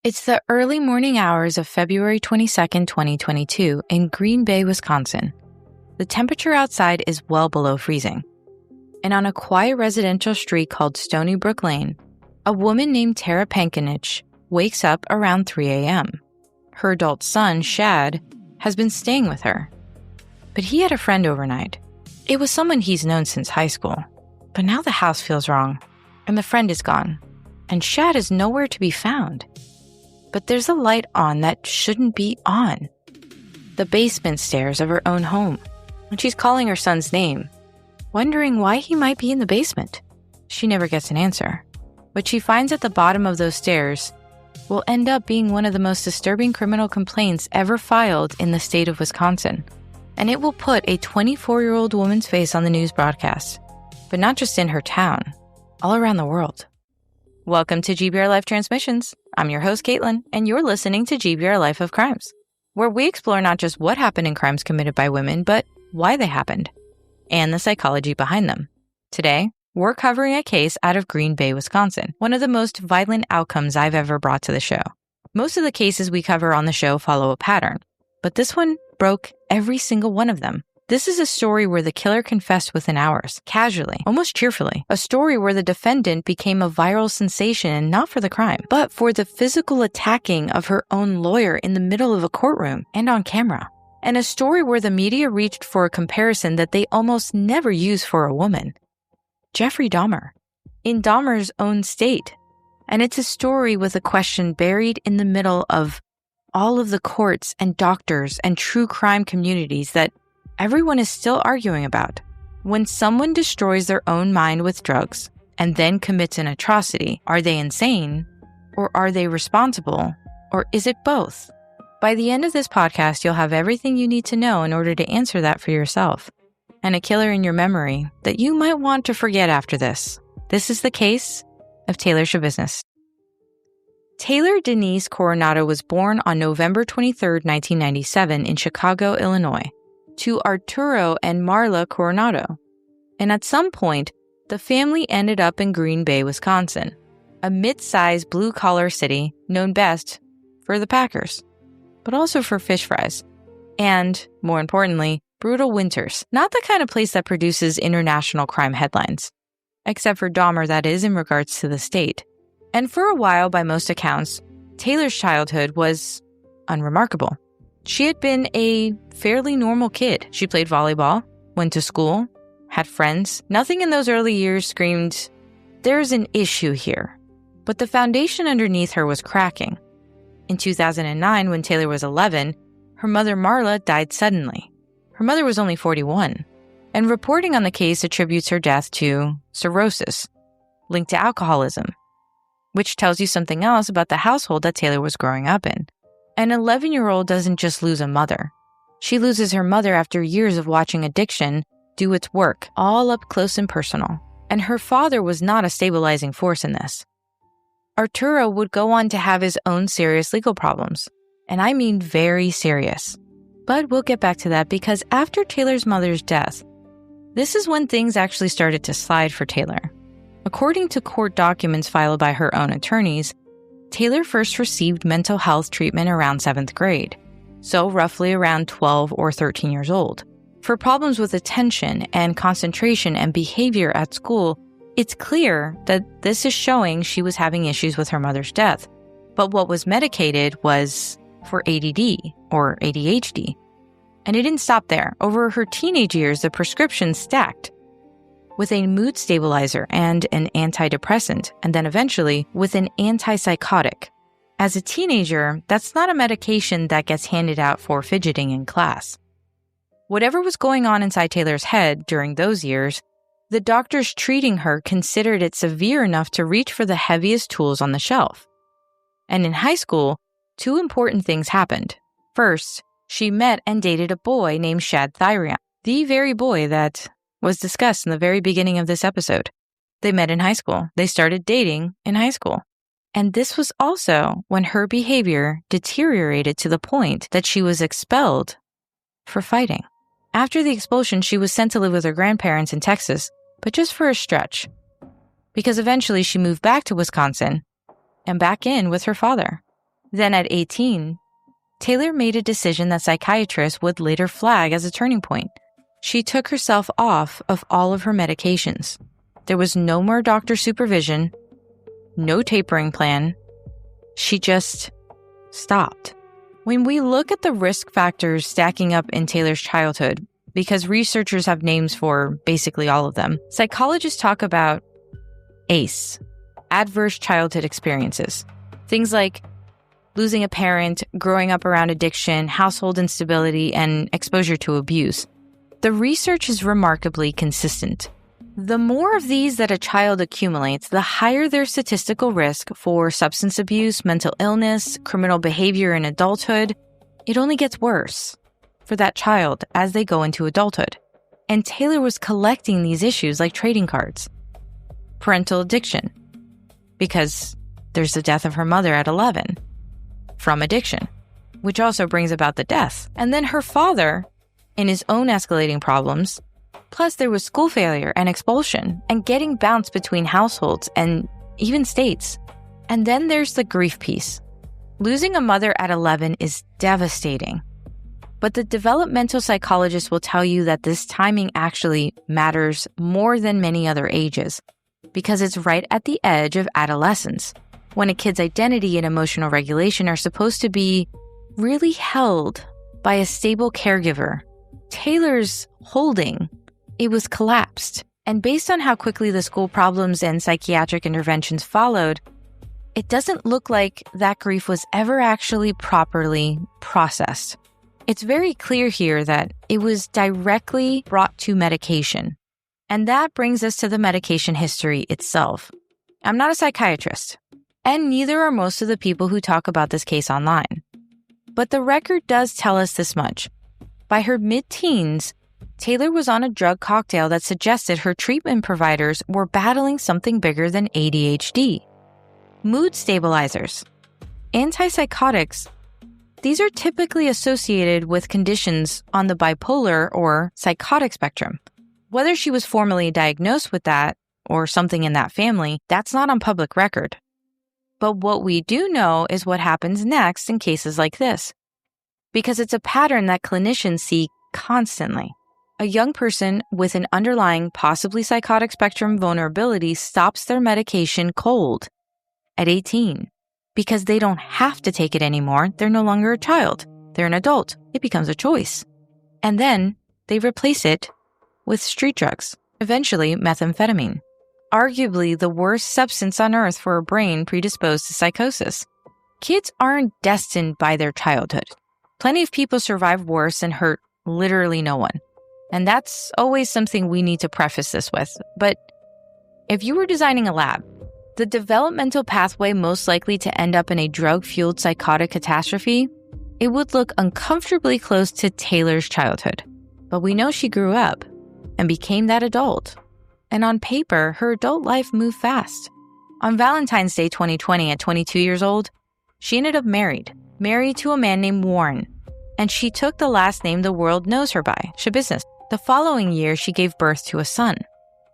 It's the early morning hours of February 22nd, 2022 in Green Bay, Wisconsin. The temperature outside is well below freezing. And on a quiet residential street called Stony Brook Lane, a woman named Tara Pankinich wakes up around 3 a.m. Her adult son, Shad, has been staying with her. But he had a friend overnight. It was someone he's known since high school. But now the house feels wrong, and the friend is gone, and Shad is nowhere to be found. But there's a light on that shouldn't be on. The basement stairs of her own home. And she's calling her son's name, wondering why he might be in the basement. She never gets an answer. What she finds at the bottom of those stairs will end up being one of the most disturbing criminal complaints ever filed in the state of Wisconsin. And it will put a 24-year-old woman's face on the news broadcast. But not just in her town, all around the world. Welcome to GBRLIFE Transmissions. I'm your host, Kaitlyn, and you're listening to GBRLIFE of Crimes, where we explore not just what happened in crimes committed by women, but why they happened, and the psychology behind them. Today, we're covering a case out of Green Bay, Wisconsin, one of the most violent outcomes I've ever brought to the show. Most of the cases we cover on the show follow a pattern, but this one broke every single one of them. This is a story where the killer confessed within hours, casually, almost cheerfully. A story where the defendant became a viral sensation, and not for the crime, but for the physical attacking of her own lawyer in the middle of a courtroom and on camera. And a story where the media reached for a comparison that they almost never use for a woman. Jeffrey Dahmer, in Dahmer's own state. And it's a story with a question buried in the middle of all of the courts and doctors and true crime communities that everyone is still arguing about. When someone destroys their own mind with drugs and then commits an atrocity, are they insane? Or are they responsible? Or is it both? By the end of this podcast, you'll have everything you need to know in order to answer that for yourself. And a killer in your memory that you might want to forget after this. This is the case of Taylor Schabusiness. Taylor Denise Coronado was born on November 23, 1997 in Chicago, Illinois, to Arturo and Marla Coronado. And at some point, the family ended up in Green Bay, Wisconsin, a mid-sized blue-collar city known best for the Packers, but also for fish fries. And, more importantly, brutal winters. Not the kind of place that produces international crime headlines. Except for Dahmer, that is, in regards to the state. And for a while, by most accounts, Taylor's childhood was unremarkable. She had been a fairly normal kid. She played volleyball, went to school, had friends. Nothing in those early years screamed, there's an issue here. But the foundation underneath her was cracking. In 2009, when Taylor was 11, her mother Marla died suddenly. Her mother was only 41, and reporting on the case attributes her death to cirrhosis, linked to alcoholism, which tells you something else about the household that Taylor was growing up in. An 11-year-old doesn't just lose a mother. She loses her mother after years of watching addiction do its work, all up close and personal. And her father was not a stabilizing force in this. Arturo would go on to have his own serious legal problems. And I mean very serious. But we'll get back to that because after Taylor's mother's death, this is when things actually started to slide for Taylor. According to court documents filed by her own attorneys, Taylor first received mental health treatment around 7th grade, so roughly around 12 or 13 years old. For problems with attention and concentration and behavior at school, it's clear that this is showing she was having issues with her mother's death. But what was medicated was for ADD or ADHD. And it didn't stop there. Over her teenage years, the prescription stacked with a mood stabilizer and an antidepressant, and then eventually with an antipsychotic. As a teenager, that's not a medication that gets handed out for fidgeting in class. Whatever was going on inside Taylor's head during those years, the doctors treating her considered it severe enough to reach for the heaviest tools on the shelf. And in high school, two important things happened. First, she met and dated a boy named Shad Thyrion, the very boy that was discussed in the very beginning of this episode. They met in high school. They started dating in high school. And this was also when her behavior deteriorated to the point that she was expelled for fighting. After the expulsion, she was sent to live with her grandparents in Texas, but just for a stretch. Because eventually she moved back to Wisconsin and back in with her father. Then at 18, Taylor made a decision that psychiatrists would later flag as a turning point. She took herself off of all of her medications. There was no more doctor supervision, no tapering plan. She just stopped. When we look at the risk factors stacking up in Taylor's childhood, because researchers have names for basically all of them, psychologists talk about ACE, adverse childhood experiences. Things like losing a parent, growing up around addiction, household instability, and exposure to abuse. The research is remarkably consistent. The more of these that a child accumulates, the higher their statistical risk for substance abuse, mental illness, criminal behavior in adulthood. It only gets worse for that child as they go into adulthood. And Taylor was collecting these issues like trading cards. Parental addiction, because there's the death of her mother at 11 from addiction, which also brings about the death. And then her father in his own escalating problems. Plus, there was school failure and expulsion and getting bounced between households and even states. And then there's the grief piece. Losing a mother at 11 is devastating. But the developmental psychologist will tell you that this timing actually matters more than many other ages because it's right at the edge of adolescence, when a kid's identity and emotional regulation are supposed to be really held by a stable caregiver. Taylor's holding, it was collapsed. And based on how quickly the school problems and psychiatric interventions followed, it doesn't look like that grief was ever actually properly processed. It's very clear here that it was directly brought to medication. And that brings us to the medication history itself. I'm not a psychiatrist, and neither are most of the people who talk about this case online. But the record does tell us this much. By her mid-teens, Taylor was on a drug cocktail that suggested her treatment providers were battling something bigger than ADHD. Mood stabilizers, antipsychotics, these are typically associated with conditions on the bipolar or psychotic spectrum. Whether she was formally diagnosed with that or something in that family, that's not on public record. But what we do know is what happens next in cases like this, because it's a pattern that clinicians see constantly. A young person with an underlying, possibly psychotic spectrum vulnerability stops their medication cold at 18 because they don't have to take it anymore. They're no longer a child. They're an adult. It becomes a choice. And then they replace it with street drugs, eventually methamphetamine, arguably the worst substance on earth for a brain predisposed to psychosis. Kids aren't destined by their childhood. Plenty of people survive worse and hurt literally no one. And that's always something we need to preface this with. But if you were designing a lab, the developmental pathway most likely to end up in a drug-fueled psychotic catastrophe, it would look uncomfortably close to Taylor's childhood. But we know she grew up and became that adult. And on paper, her adult life moved fast. On Valentine's Day 2020, at 22 years old, she ended up married to a man named Warren. And she took the last name the world knows her by, Schabusiness. The following year, she gave birth to a son.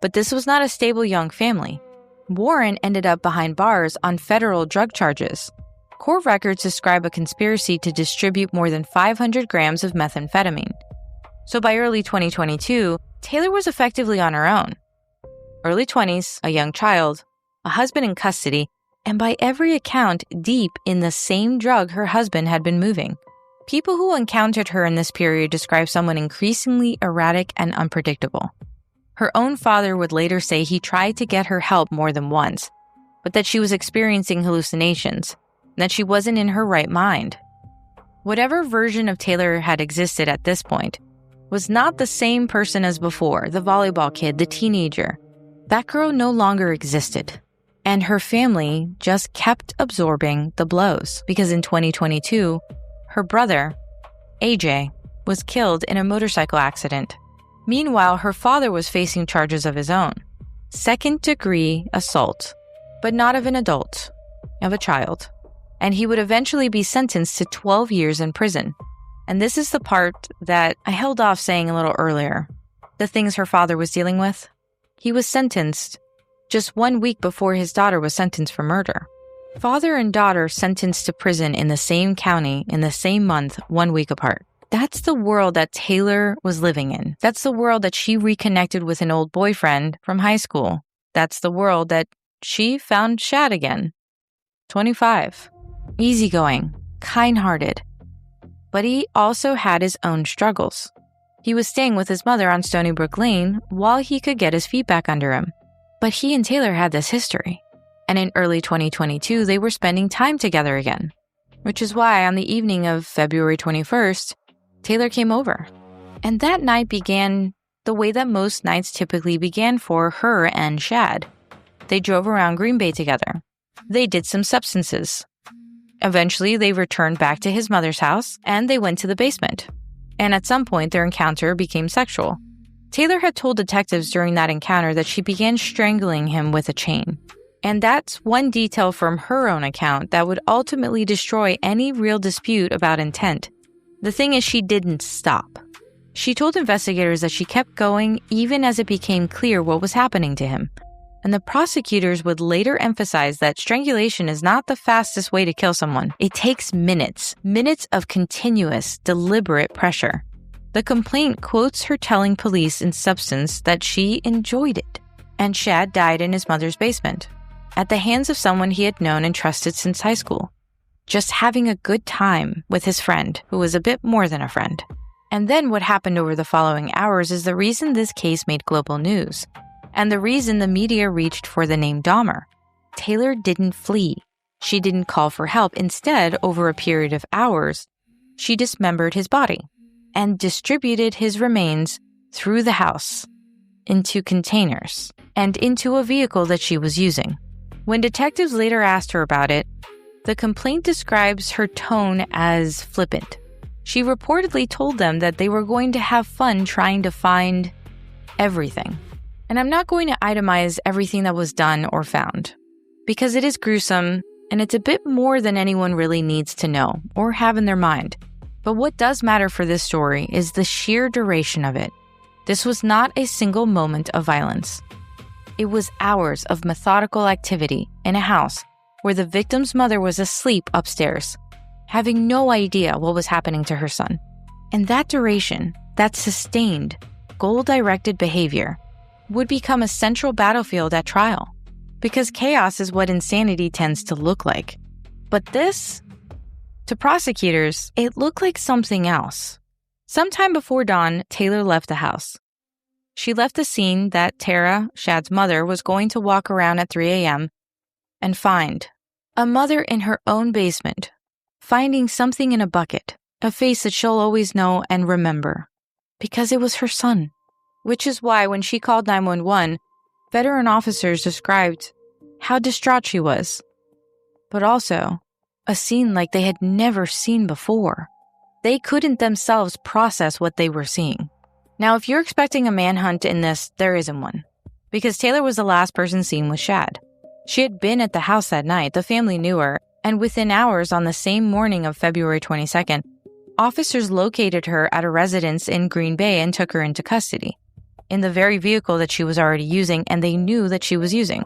But this was not a stable young family. Warren ended up behind bars on federal drug charges. Court records describe a conspiracy to distribute more than 500 grams of methamphetamine. So by early 2022, Taylor was effectively on her own. Early 20s, a young child, a husband in custody, and by every account, deep in the same drug her husband had been moving. People who encountered her in this period describe someone increasingly erratic and unpredictable. Her own father would later say he tried to get her help more than once, but that she was experiencing hallucinations, and that she wasn't in her right mind. Whatever version of Taylor had existed at this point was not the same person as before, the volleyball kid, the teenager. That girl no longer existed, and her family just kept absorbing the blows because in 2022, her brother, AJ, was killed in a motorcycle accident. Meanwhile, her father was facing charges of his own. Second-degree assault, but not of an adult, of a child. And he would eventually be sentenced to 12 years in prison. And this is the part that I held off saying a little earlier. The things her father was dealing with. He was sentenced just 1 week before his daughter was sentenced for murder. Father and daughter sentenced to prison in the same county in the same month, 1 week apart. That's the world that Taylor was living in. That's the world that she reconnected with an old boyfriend from high school. That's the world that she found Shad again. 25. Easygoing, kind-hearted. But he also had his own struggles. He was staying with his mother on Stony Brook Lane while he could get his feet back under him. But he and Taylor had this history. And in early 2022, they were spending time together again. Which is why on the evening of February 21st, Taylor came over. And that night began the way that most nights typically began for her and Shad. They drove around Green Bay together. They did some substances. Eventually, they returned back to his mother's house, and they went to the basement. And at some point, their encounter became sexual. Taylor had told detectives during that encounter that she began strangling him with a chain. And that's one detail from her own account that would ultimately destroy any real dispute about intent. The thing is, she didn't stop. She told investigators that she kept going even as it became clear what was happening to him. And the prosecutors would later emphasize that strangulation is not the fastest way to kill someone. It takes minutes of continuous, deliberate pressure. The complaint quotes her telling police in substance that she enjoyed it. And Shad died in his mother's basement, at the hands of someone he had known and trusted since high school. Just having a good time with his friend, who was a bit more than a friend. And then what happened over the following hours is the reason this case made global news. And the reason the media reached for the name Dahmer. Taylor didn't flee. She didn't call for help. Instead, over a period of hours, she dismembered his body and distributed his remains through the house, into containers, and into a vehicle that she was using. When detectives later asked her about it, the complaint describes her tone as flippant. She reportedly told them that they were going to have fun trying to find everything. And I'm not going to itemize everything that was done or found, because it is gruesome and it's a bit more than anyone really needs to know or have in their mind. But what does matter for this story is the sheer duration of it. This was not a single moment of violence. It was hours of methodical activity in a house where the victim's mother was asleep upstairs, having no idea what was happening to her son. And that duration, that sustained, goal-directed behavior, would become a central battlefield at trial, because chaos is what insanity tends to look like. But this, to prosecutors, it looked like something else. Sometime before dawn, Taylor left the house. She left the scene that Tara, Shad's mother, was going to walk around at 3 a.m. and find a mother in her own basement, finding something in a bucket, a face that she'll always know and remember, because it was her son. Which is why when she called 911, veteran officers described how distraught she was, but also a scene like they had never seen before. They couldn't themselves process what they were seeing. Now, if you're expecting a manhunt in this, there isn't one, because Taylor was the last person seen with Shad. She had been at the house that night, the family knew her, and within hours on the same morning of February 22nd, officers located her at a residence in Green Bay and took her into custody, in the very vehicle that she was already using and they knew that she was using,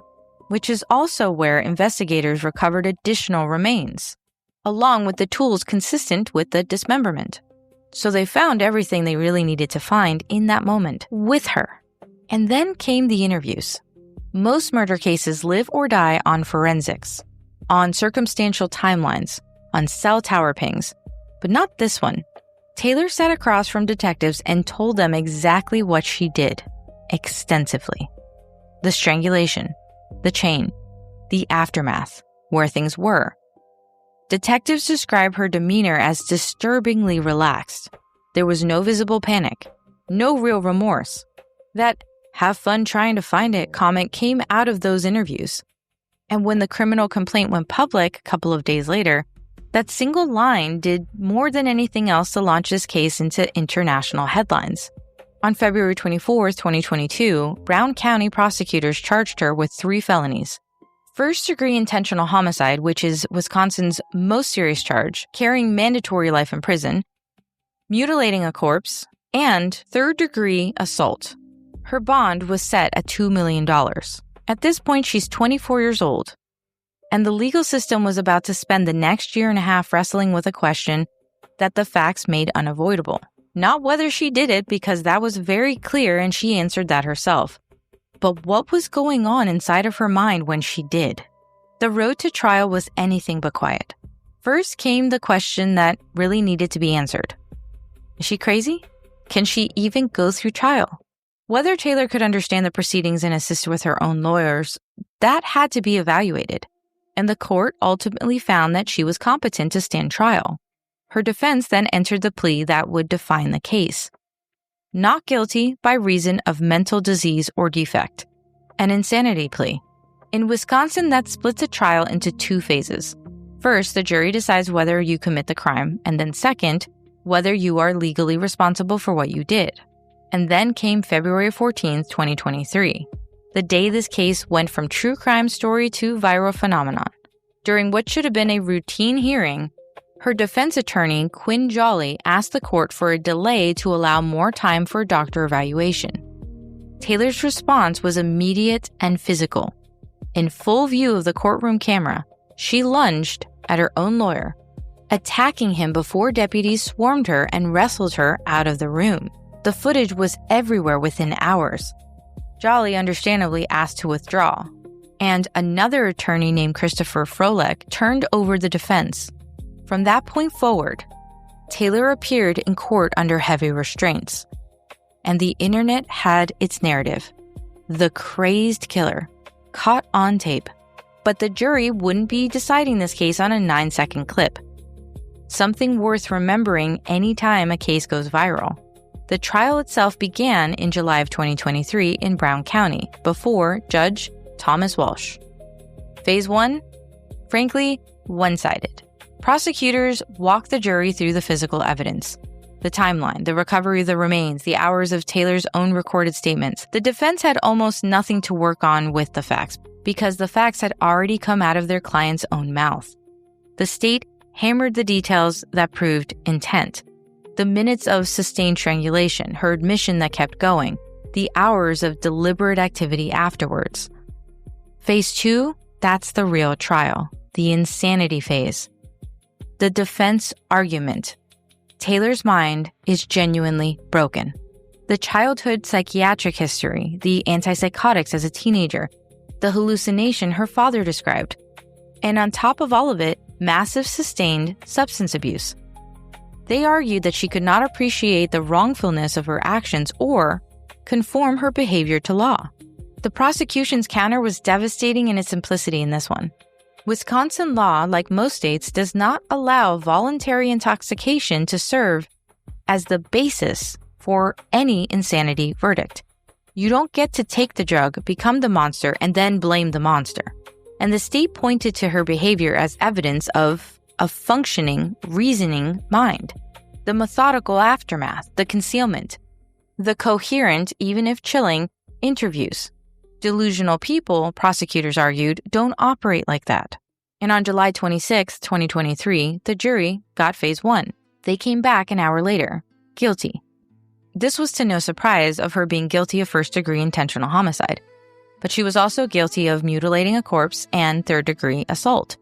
which is also where investigators recovered additional remains, along with the tools consistent with the dismemberment. So they found everything they really needed to find in that moment with her. And then came the interviews. Most murder cases live or die on forensics, on circumstantial timelines, on cell tower pings, but not this one. Taylor sat across from detectives and told them exactly what she did, extensively. The strangulation, the chain, the aftermath, where things were. Detectives describe her demeanor as disturbingly relaxed. There was no visible panic, no real remorse. That "have fun trying to find it" comment came out of those interviews. And when the criminal complaint went public a couple of days later, that single line did more than anything else to launch this case into international headlines. On February 24, 2022, Brown County prosecutors charged her with 3 felonies. First-degree intentional homicide, which is Wisconsin's most serious charge, carrying mandatory life in prison, mutilating a corpse, and third-degree assault. Her bond was set at $2 million. At this point, she's 24 years old. and the legal system was about to spend the next year and a half wrestling with a question that the facts made unavoidable. Not whether she did it, because that was very clear and she answered that herself, but what was going on inside of her mind when she did. The road to trial was anything but quiet. First came the question that really needed to be answered. Is she crazy? Can she even go through trial? Whether Taylor could understand the proceedings and assist with her own lawyers, that had to be evaluated, and the court ultimately found that she was competent to stand trial. Her defense then entered the plea that would define the case. Not guilty by reason of mental disease or defect, an insanity plea. In Wisconsin, that splits a trial into two phases. First, the jury decides whether you commit the crime, and then second, whether you are legally responsible for what you did. And then came February 14th, 2023, the day this case went from true crime story to viral phenomenon. During what should have been a routine hearing, her defense attorney, Quinn Jolly, asked the court for a delay to allow more time for a doctor evaluation. Taylor's response was immediate and physical. In full view of the courtroom camera, she lunged at her own lawyer, attacking him before deputies swarmed her and wrestled her out of the room. The footage was everywhere within hours. Jolly understandably asked to withdraw, and another attorney named Christopher Froelich turned over the defense. From that point forward, Taylor appeared in court under heavy restraints, and the internet had its narrative. The crazed killer, caught on tape. But the jury wouldn't be deciding this case on a 9-second clip. Something worth remembering anytime a case goes viral. The trial itself began in July of 2023 in Brown County before Judge Thomas Walsh. Phase 1? Frankly, one-sided. Prosecutors walked the jury through the physical evidence, the timeline, the recovery of the remains, the hours of Taylor's own recorded statements. The defense had almost nothing to work on with the facts, because the facts had already come out of their client's own mouth. The state hammered the details that proved intent. The minutes of sustained strangulation, her admission that kept going, the hours of deliberate activity afterwards. Phase 2, that's the real trial, the insanity phase. The defense argument. Taylor's mind is genuinely broken. The childhood psychiatric history, the antipsychotics as a teenager, the hallucination her father described, and on top of all of it, massive sustained substance abuse. They argued that she could not appreciate the wrongfulness of her actions or conform her behavior to law. The prosecution's counter was devastating in its simplicity in this one. Wisconsin law, like most states, does not allow voluntary intoxication to serve as the basis for any insanity verdict. You don't get to take the drug, become the monster, and then blame the monster. And the state pointed to her behavior as evidence of a functioning, reasoning mind. The methodical aftermath, the concealment, the coherent, even if chilling, interviews. Delusional people, prosecutors argued, don't operate like that. And on July 26, 2023, the jury got phase 1. They came back an hour later, guilty. This was to no surprise of her being guilty of first-degree intentional homicide, but she was also guilty of mutilating a corpse and third-degree assault.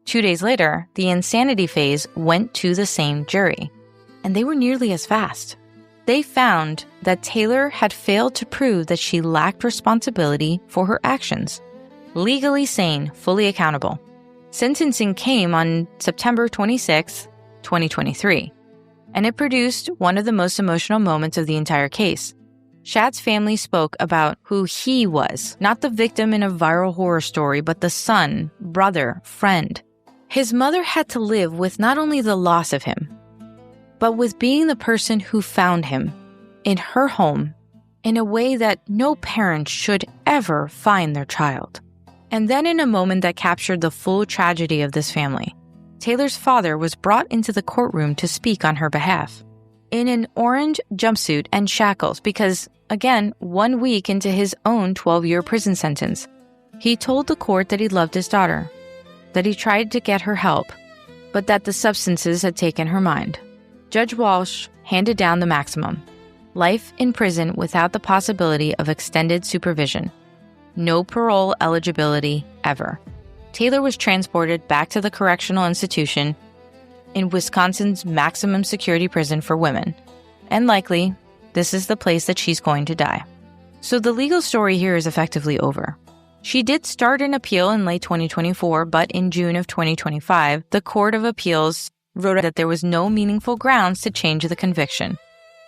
2 days later, the insanity phase went to the same jury, and they were nearly as fast. They found that Taylor had failed to prove that she lacked responsibility for her actions. Legally sane, fully accountable. Sentencing came on September 26, 2023, and it produced one of the most emotional moments of the entire case. Shad's family spoke about who he was, not the victim in a viral horror story, but the son, brother, friend. His mother had to live with not only the loss of him, but with being the person who found him in her home in a way that no parent should ever find their child. And then in a moment that captured the full tragedy of this family, Taylor's father was brought into the courtroom to speak on her behalf. In an orange jumpsuit and shackles because, again, 1 week into his own 12-year prison sentence, he told the court that he loved his daughter, that he tried to get her help, but that the substances had taken her mind. Judge Walsh handed down the maximum: life in prison without the possibility of extended supervision. No parole eligibility ever. Taylor was transported back to the correctional institution in Wisconsin's maximum security prison for women. And likely, this is the place that she's going to die. So the legal story here is effectively over. She did start an appeal in late 2024, but in June of 2025, the Court of Appeals wrote that there was no meaningful grounds to change the conviction.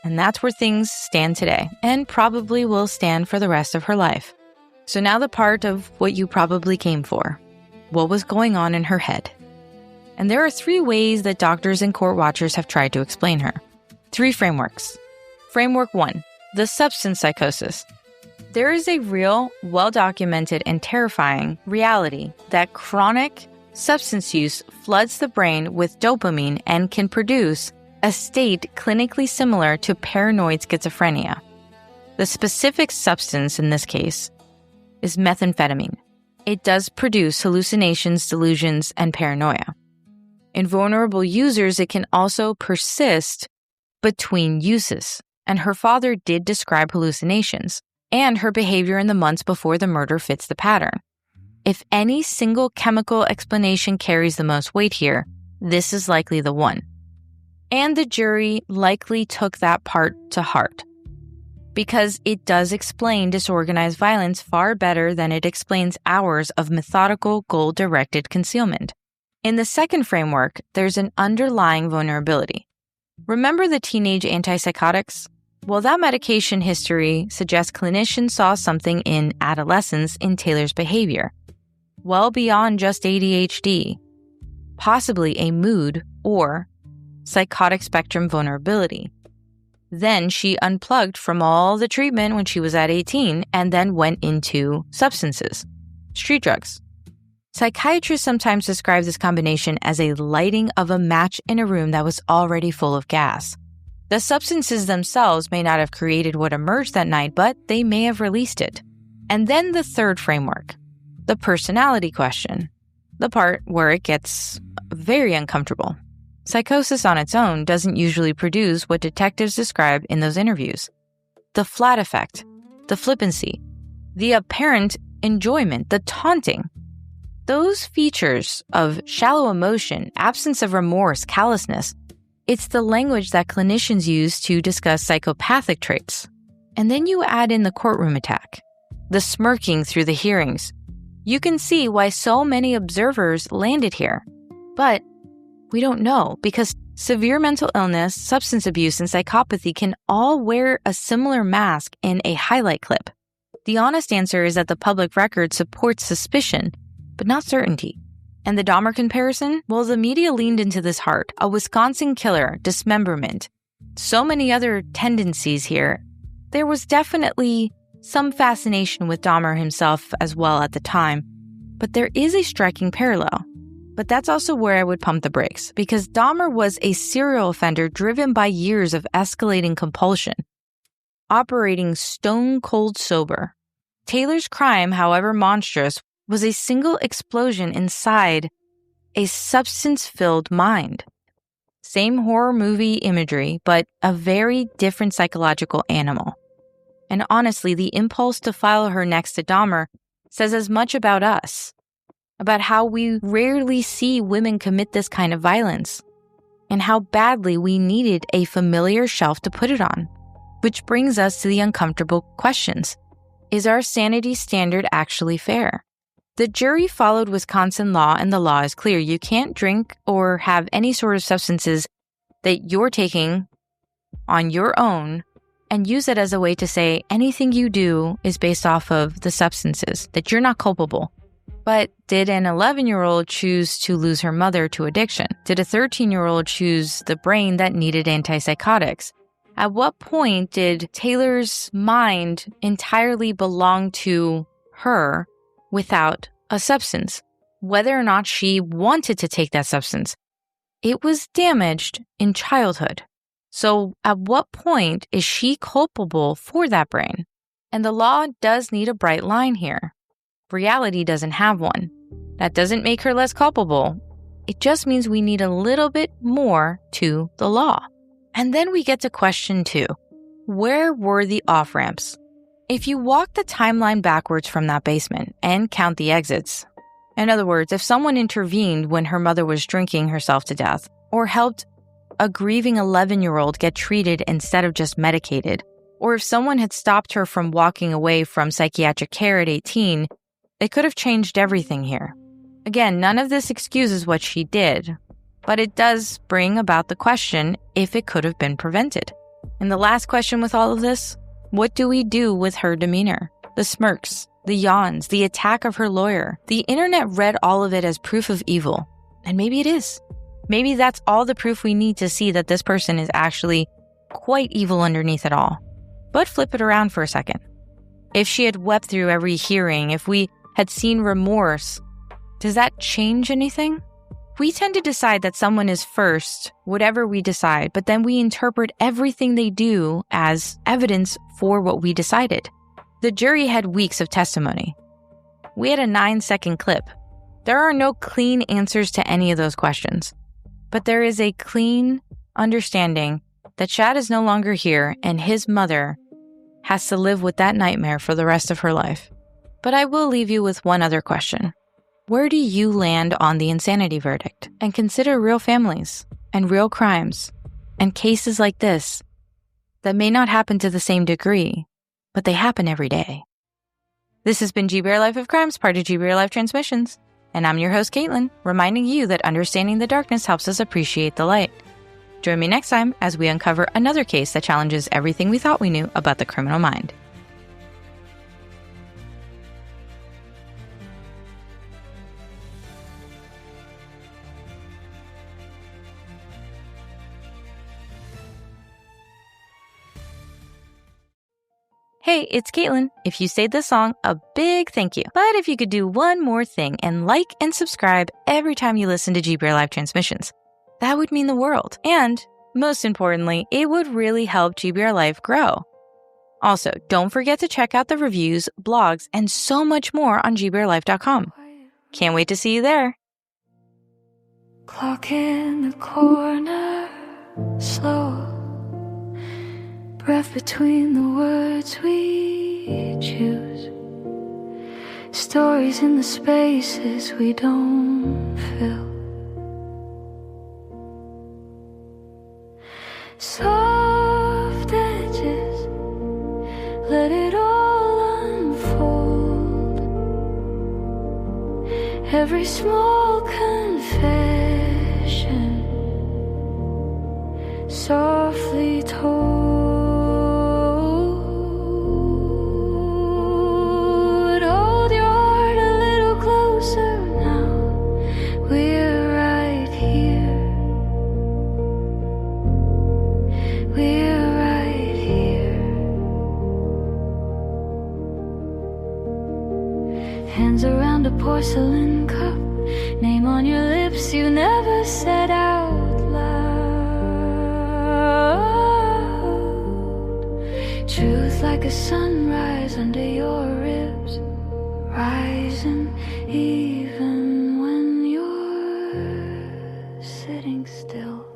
And that's where things stand today, and probably will stand for the rest of her life. So now the part of what you probably came for. What was going on in her head? And there are 3 ways that doctors and court watchers have tried to explain her. 3 frameworks. Framework 1, the substance psychosis. There is a real, well-documented, and terrifying reality that chronic substance use floods the brain with dopamine and can produce a state clinically similar to paranoid schizophrenia. The specific substance in this case is methamphetamine. It does produce hallucinations, delusions, and paranoia. In vulnerable users, it can also persist between uses, and her father did describe hallucinations, and her behavior in the months before the murder fits the pattern. If any single chemical explanation carries the most weight here, this is likely the one. And the jury likely took that part to heart, because it does explain disorganized violence far better than it explains hours of methodical, goal-directed concealment. In the second framework, there's an underlying vulnerability. Remember the teenage antipsychotics? Well, that medication history suggests clinicians saw something in adolescence in Taylor's behavior, well beyond just ADHD, possibly a mood or psychotic spectrum vulnerability. Then she unplugged from all the treatment when she was at 18 and then went into substances, street drugs. Psychiatrists sometimes describe this combination as a lighting of a match in a room that was already full of gas. The substances themselves may not have created what emerged that night, but they may have released it. And then the third framework, the personality question, the part where it gets very uncomfortable. Psychosis on its own doesn't usually produce what detectives describe in those interviews. The flat effect, the flippancy, the apparent enjoyment, the taunting. Those features of shallow emotion, absence of remorse, callousness, it's the language that clinicians use to discuss psychopathic traits. And then you add in the courtroom attack, the smirking through the hearings. You can see why so many observers landed here. But we don't know, because severe mental illness, substance abuse, and psychopathy can all wear a similar mask in a highlight clip. The honest answer is that the public record supports suspicion, but not certainty. And the Dahmer comparison? Well, the media leaned into this hard. A Wisconsin killer, dismemberment, so many other tendencies here. There was definitely some fascination with Dahmer himself as well at the time, but there is a striking parallel. But that's also where I would pump the brakes, because Dahmer was a serial offender driven by years of escalating compulsion, operating stone cold sober. Taylor's crime, however monstrous, was a single explosion inside a substance-filled mind. Same horror movie imagery, but a very different psychological animal. And honestly, the impulse to file her next to Dahmer says as much about us, about how we rarely see women commit this kind of violence, and how badly we needed a familiar shelf to put it on. Which brings us to the uncomfortable questions. Is our sanity standard actually fair? The jury followed Wisconsin law, and the law is clear. You can't drink or have any sort of substances that you're taking on your own and use it as a way to say anything you do is based off of the substances, that you're not culpable. But did an 11-year-old choose to lose her mother to addiction? Did a 13-year-old choose the brain that needed antipsychotics? At what point did Taylor's mind entirely belong to her without a substance? Whether or not she wanted to take that substance, it was damaged in childhood. So at what point is she culpable for that brain? And the law does need a bright line here. Reality doesn't have one. That doesn't make her less culpable. It just means we need a little bit more to the law. And then we get to question 2. Where were the off-ramps? If you walk the timeline backwards from that basement and count the exits, In other words, if someone intervened when her mother was drinking herself to death, or helped a grieving 11-year-old get treated instead of just medicated, or if someone had stopped her from walking away from psychiatric care at 18, they could have changed everything here. Again, none of this excuses what she did, but it does bring about the question if it could have been prevented. And the last question with all of this, what do we do with her demeanor? The smirks, the yawns, the attack of her lawyer. The internet read all of it as proof of evil. And maybe it is. Maybe that's all the proof we need to see that this person is actually quite evil underneath it all. But flip it around for a second. If she had wept through every hearing, if we had seen remorse, does that change anything? We tend to decide that someone is first, whatever we decide, but then we interpret everything they do as evidence for what we decided. The jury had weeks of testimony. We had a 9-second clip. There are no clean answers to any of those questions, but there is a clean understanding that Shad is no longer here and his mother has to live with that nightmare for the rest of her life. But I will leave you with one other question. Where do you land on the insanity verdict? And consider real families and real crimes and cases like this that may not happen to the same degree, but they happen every day. This has been GBRLIFE of Crimes, part of GBRLIFE Transmissions, and I'm your host, Kaitlyn, reminding you that understanding the darkness helps us appreciate the light. Join me next time as we uncover another case that challenges everything we thought we knew about the criminal mind. Hey, it's Kaitlyn. If you saved this song, a big thank you. But if you could do one more thing and like and subscribe every time you listen to GBRLIFE Transmissions, that would mean the world. And most importantly, it would really help GBRLIFE grow. Also, don't forget to check out the reviews, blogs, and so much more on GBRLIFE.com. Can't wait to see you there. Clock in the corner, slow. Breath between the words we choose. Stories in the spaces we don't fill. Soft edges, let it all unfold. Every small confession, softly told. Hands around a porcelain cup, name on your lips you never said out loud. Truth like a sunrise under your ribs, rising even when you're sitting still.